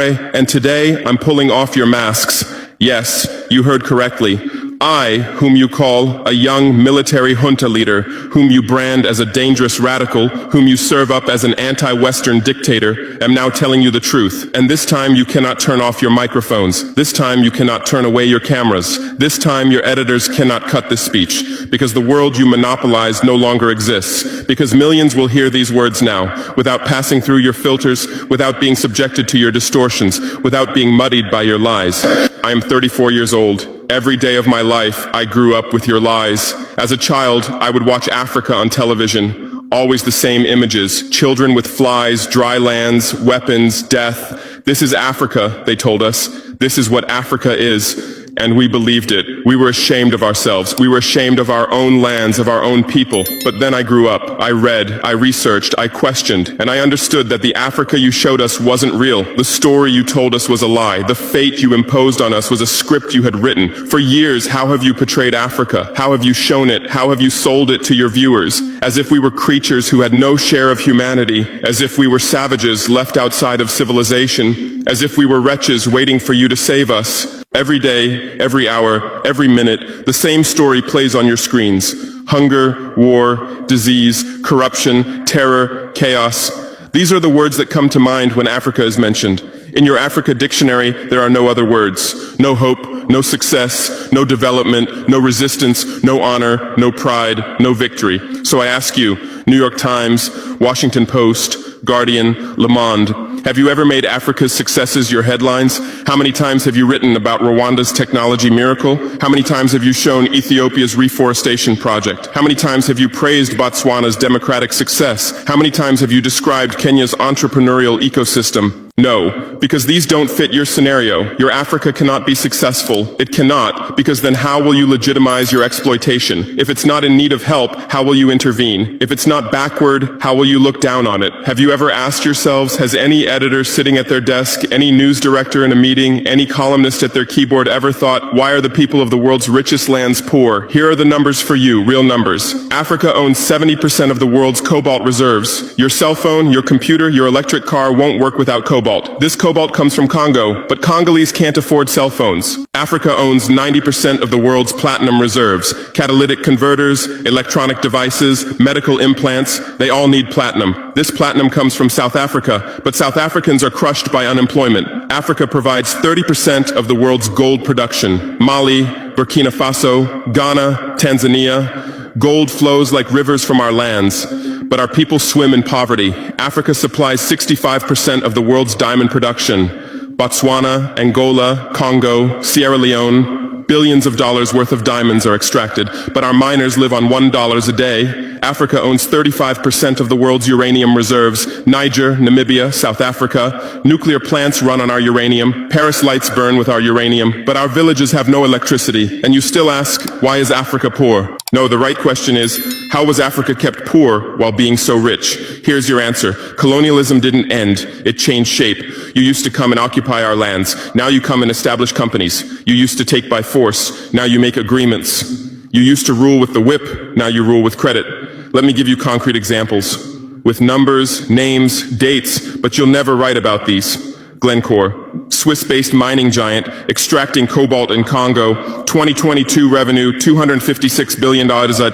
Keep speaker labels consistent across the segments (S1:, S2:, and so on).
S1: And today, I'm pulling off your masks. Yes, you heard correctly. I, whom you call a young military junta leader, whom you brand as a dangerous radical, whom you serve up as an anti-Western dictator, am now telling you the truth. And this time you cannot turn off your microphones. This time you cannot turn away your cameras. This time your editors cannot cut this speech, because the world you monopolize no longer exists. Because millions will hear these words now, without passing through your filters, without being subjected to your distortions, without being muddied by your lies. I am 34 years old. Every day of my life, I grew up with your lies. As a child, I would watch Africa on television. Always the same images. Children with flies, dry lands, weapons, death. This is Africa, they told us. This is what Africa is. And we believed it. We were ashamed of ourselves. We were ashamed of our own lands, of our own people. But then I grew up. I read, I researched, I questioned, and I understood that the Africa you showed us wasn't real. The story you told us was a lie. The fate you imposed on us was a script you had written. For years, how have you portrayed Africa? How have you shown it? How have you sold it to your viewers? As if we were creatures who had no share of humanity, as if we were savages left outside of civilization, as if we were wretches waiting for you to save us. Every day, every hour, every minute, the same story plays on your screens. Hunger, war, disease, corruption, terror, chaos. These are the words that come to mind when Africa is mentioned. In your Africa dictionary, there are no other words. No hope, no success, no development, no resistance, no honor, no pride, no victory. So I ask you, New York Times, Washington Post, Guardian, Le Monde, have you ever made Africa's successes your headlines? How many times have you written about Rwanda's technology miracle? How many times have you shown Ethiopia's reforestation project? How many times have you praised Botswana's democratic success? How many times have you described Kenya's entrepreneurial ecosystem? No, because these don't fit your scenario. Your Africa cannot be successful. It cannot, because then how will you legitimize your exploitation? If it's not in need of help, how will you intervene? If it's not backward, how will you look down on it? Have you ever asked yourselves, has any editor sitting at their desk, any news director in a meeting, any columnist at their keyboard ever thought, why are the people of the world's richest lands poor? Here are the numbers for you, real numbers. Africa owns 70% of the world's cobalt reserves. Your cell phone, your computer, your electric car won't work without cobalt. This cobalt comes from Congo, but Congolese can't afford cell phones. Africa owns 90% of the world's platinum reserves. Catalytic converters, electronic devices, medical implants, they all need platinum. This platinum comes from South Africa, but South Africans are crushed by unemployment. Africa provides 30% of the world's gold production. Mali, Burkina Faso, Ghana, Tanzania. Gold flows like rivers from our lands. But our people swim in poverty. Africa supplies 65% of the world's diamond production. Botswana, Angola, Congo, Sierra Leone, billions of dollars worth of diamonds are extracted, but our miners live on $1 a day. Africa owns 35% of the world's uranium reserves. Niger, Namibia, South Africa. Nuclear plants run on our uranium. Paris lights burn with our uranium, but our villages have no electricity. And you still ask, why is Africa poor? No, the right question is, how was Africa kept poor while being so rich? Here's your answer. Colonialism didn't end. It changed shape. You used to come and occupy our lands. Now you come and establish companies. You used to take by force. Now you make agreements. You used to rule with the whip. Now you rule with credit. Let me give you concrete examples. With numbers, names, dates, but you'll never write about these. Glencore, Swiss-based mining giant, extracting cobalt in Congo. 2022 revenue, $256 billion.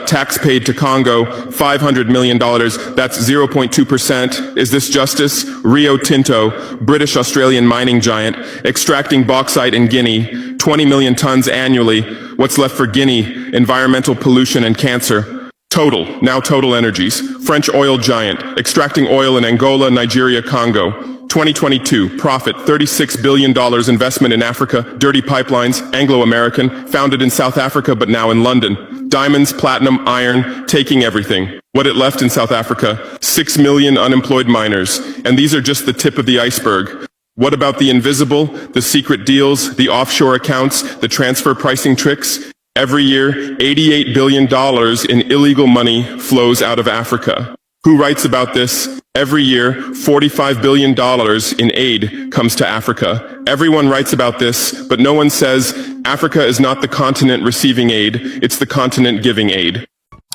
S1: Tax paid to Congo, $500 million. That's 0.2%. Is this justice? Rio Tinto, British-Australian mining giant, extracting bauxite in Guinea. 20 million tons annually. What's left for Guinea? Environmental pollution and cancer. Total, now Total Energies, French oil giant, extracting oil in Angola, Nigeria, Congo. 2022, profit, $36 billion investment in Africa, dirty pipelines, Anglo-American, founded in South Africa but now in London. Diamonds, platinum, iron, taking everything. What it left in South Africa? 6 million unemployed miners. And these are just the tip of the iceberg. What about the invisible, the secret deals, the offshore accounts, the transfer pricing tricks? Every year, $88 billion in illegal money flows out of Africa. Who writes about this? Every year, $45 billion in aid comes to Africa. Everyone writes about this, but no one says Africa is not the continent receiving aid, it's the continent giving aid.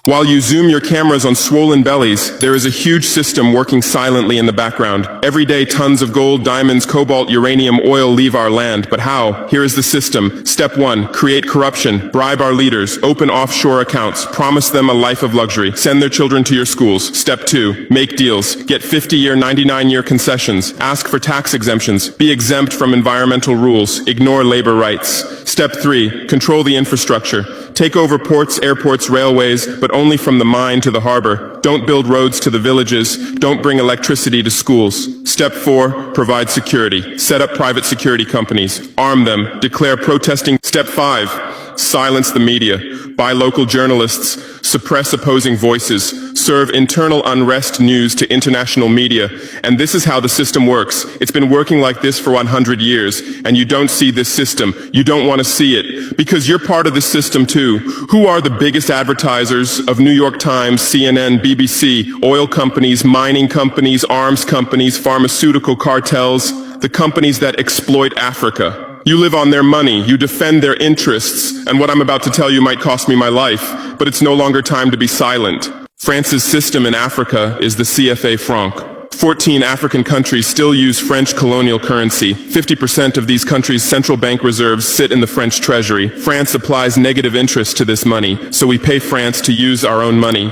S1: While you zoom your cameras on swollen bellies, there is a huge system working silently in the background. Every day, tons of gold, diamonds, cobalt, uranium, oil leave our land. But how? Here is the system. Step 1, create corruption, bribe our leaders, open offshore accounts, promise them a life of luxury, send their children to your schools. Step 2, make deals, get 50-year, 99-year concessions, ask for tax exemptions, be exempt from environmental rules, ignore labor rights. Step 3, control the infrastructure. Take over ports, airports, railways, but only from the mine to the harbor. Don't build roads to the villages. Don't bring electricity to schools. Step 4, provide security. Set up private security companies. Arm them. Declare protesting. Step 5, silence the media. Buy local journalists. Suppress opposing voices. Serve internal unrest news to international media. And this is how the system works. It's been working like this for 100 years, and you don't see this system. You don't want to see it, because you're part of the system too. Who are the biggest advertisers of New York Times, CNN, BBC, oil companies, mining companies, arms companies, pharmaceutical cartels, the companies that exploit Africa? You live on their money, you defend their interests, and what I'm about to tell you might cost me my life, but it's no longer time to be silent. France's system in Africa is the CFA franc. 14 African countries still use French colonial currency. 50% of these countries' central bank reserves sit in the French treasury. France applies negative interest to this money, so we pay France to use our own money.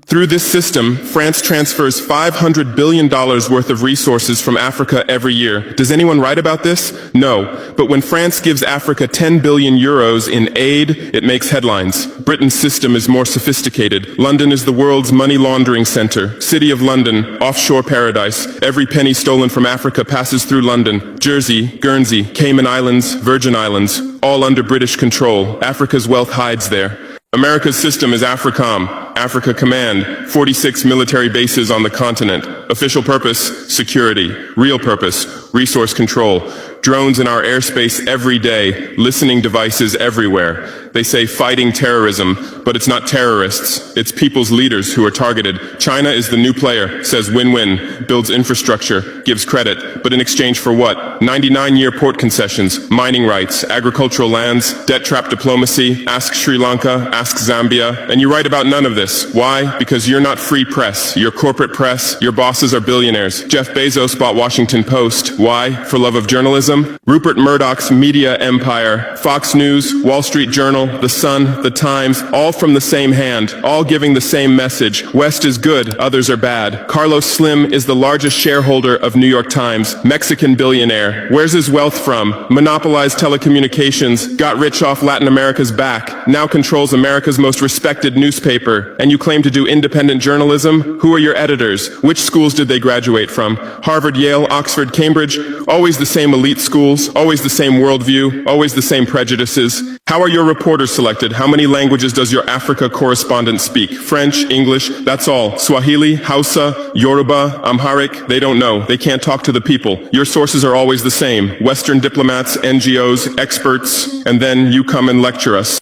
S1: Through this system, France transfers $500 billion worth of resources from Africa every year. Does anyone write about this? No. But when France gives Africa 10 billion euros in aid, it makes headlines. Britain's system is more sophisticated. London is the world's money laundering center. City of London, offshore paradise. Every penny stolen from Africa passes through London. Jersey, Guernsey, Cayman Islands, Virgin Islands, all under British control. Africa's wealth hides there. America's system is AFRICOM, Africa Command, 46 military bases on the continent. Official purpose, security. Real purpose, resource control. Drones in our airspace every day, listening devices everywhere. They say fighting terrorism, but it's not terrorists, it's people's leaders who are targeted. China is the new player, says win-win, builds infrastructure, gives credit, but in exchange for what? 99-year port concessions, mining rights, agricultural lands, debt trap diplomacy, ask Sri Lanka, ask Zambia, and you write about none of this. Why? Because you're not free press, you're corporate press, your bosses are billionaires. Jeff Bezos bought Washington Post. Why? For love of journalism? Rupert Murdoch's media empire, Fox News, Wall Street Journal, The Sun, The Times, all from the same hand, all giving the same message. West is good, others are bad. Carlos Slim is the largest shareholder of New York Times, Mexican billionaire. Where's his wealth from? Monopolized telecommunications, got rich off Latin America's back, now controls America's most respected newspaper. And you claim to do independent journalism? Who are your editors? Which schools did they graduate from? Harvard, Yale, Oxford, Cambridge? Always the same elite schools, always the same worldview, always the same prejudices. How are your reporters selected? How many languages does your Africa correspondent speak? French, English, that's all. Swahili, Hausa, Yoruba, Amharic, they don't know. They can't talk to the people. Your sources are always the same. Western diplomats, NGOs, experts, and then you come and lecture us.